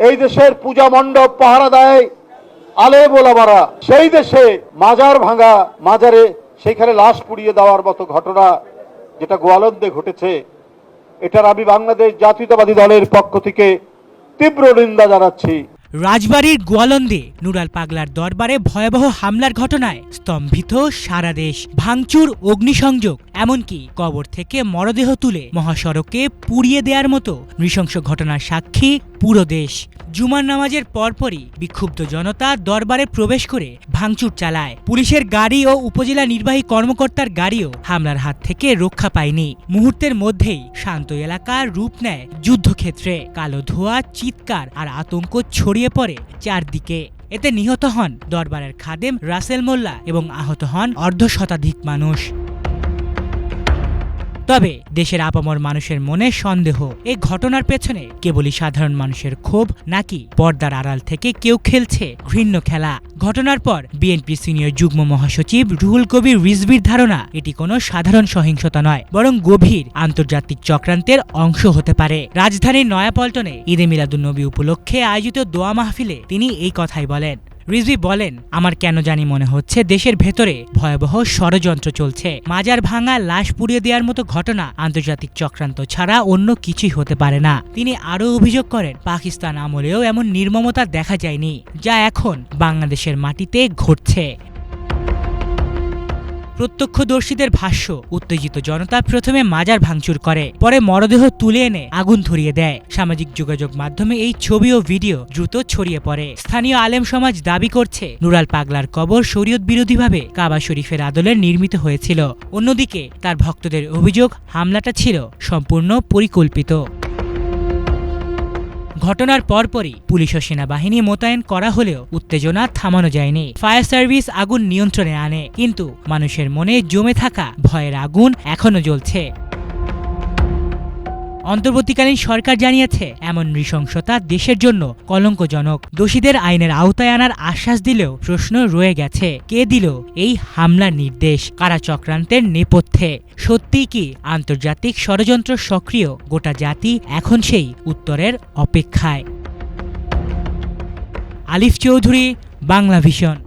এই দেশের পূজা মণ্ডপ পাহারা দেয় আলেম ওলামারা, সেই দেশে মাজার ভাঙা, মাজারে সেখানে লাশ পুড়িয়ে দেওয়ার মতো ঘটনা যেটা গোয়ালন্দে ঘটেছে, এটার আমি বাংলাদেশ জাতীয়তাবাদী দলের পক্ষ থেকে তীব্র নিন্দা জানাচ্ছি। রাজবাড়ীর গোয়ালন্দে নুরাল পাগলার দরবারে ভয়াবহ হামলার ঘটনায় স্তম্ভিত সারা দেশ। ভাঙচুর, অগ্নিসংযোগ, এমনকি কবর থেকে মরদেহ তুলে মহাসড়কে পুড়িয়ে দেওয়ার মতো নৃশংস ঘটনার সাক্ষী পুরো দেশ। জুমার নামাজের পরপরই বিক্ষুব্ধ জনতা দরবারে প্রবেশ করে ভাঙচুর চালায়। পুলিশের গাড়ি ও উপজেলা নির্বাহী কর্মকর্তার গাড়িও হামলার হাত থেকে রক্ষা পায়নি। মুহূর্তের মধ্যেই শান্ত এলাকার রূপ নেয় যুদ্ধক্ষেত্রে। কালো ধোঁয়া, চিৎকার আর আতঙ্ক ছড়িয়ে পড়ে চারদিকে। এতে নিহত হন দরবারের খাদেম রাসেল মোল্লা এবং আহত হন অর্ধশতাধিক মানুষ। তবে দেশের আপামর মানুষের মনে সন্দেহ, এই ঘটনার পেছনে কেবলই সাধারণ মানুষের ক্ষোভ নাকি পর্দার আড়াল থেকে কেউ খেলছে ঘৃণ্য খেলা। ঘটনার পর বিএনপি সিনিয়র যুগ্ম মহাসচিব রুহুল কবির রিজভীর ধারণা এটি কোনো সাধারণ সহিংসতা নয়, বরং গভীর আন্তর্জাতিক চক্রান্তের অংশ হতে পারে। রাজধানীর নয়াপল্টনে ঈদে মিলাদুন্নবী উপলক্ষে আয়োজিত দোয়া মাহফিলে তিনি এই কথাই বলেন। রিজভী বলেন, আমার কেন জানি মনে হচ্ছে দেশের ভেতরে ভয়াবহ ষড়যন্ত্র চলছে। মাজার ভাঙা, লাশ পুড়িয়ে দেওয়ার মতো ঘটনা আন্তর্জাতিক চক্রান্ত ছাড়া অন্য কিছুই হতে পারে না। তিনি আরও অভিযোগ করেন, পাকিস্তান আমলেও এমন নির্মমতা দেখা যায়নি যা এখন বাংলাদেশের মাটিতে ঘটছে। প্রত্যক্ষদর্শীদের ভাষ্য, উত্তেজিত জনতা প্রথমে মাজার ভাঙচুর করে, পরে মরদেহ তুলে এনে আগুন ধরিয়ে দেয়। সামাজিক যোগাযোগ মাধ্যমে এই ছবি ও ভিডিও দ্রুত ছড়িয়ে পড়ে। স্থানীয় আলেম সমাজ দাবি করছে, নুরাল পাগলার কবর শরীয়ত বিরোধীভাবে কাবা শরীফের আদলে নির্মিত হয়েছিল। অন্যদিকে তার ভক্তদের অভিযোগ, হামলাটা ছিল সম্পূর্ণ পরিকল্পিত। ঘটনার পরপরই পুলিশ ও সেনাবাহিনী মোতায়েন করা হলেও উত্তেজনা থামানো যায়নি। ফায়ার সার্ভিস আগুন নিয়ন্ত্রণে আনে, কিন্তু মানুষের মনে জমে থাকা ভয়ের আগুন এখনো জ্বলছে। অন্তর্বর্তীকালীন সরকার জানিয়েছে, এমন নৃশংসতা দেশের জন্য কলঙ্কজনক। দোষীদের আইনের আওতায় আনার আশ্বাস দিলেও প্রশ্ন রয়ে গেছে, কে দিল এই হামলার নির্দেশ, কারা চক্রান্তের নেপথ্যে? সত্যিই কি আন্তর্জাতিক ষড়যন্ত্র সক্রিয়? গোটা জাতি এখন সেই উত্তরের অপেক্ষায়। আলিফ চৌধুরী, বাংলা ভিশন।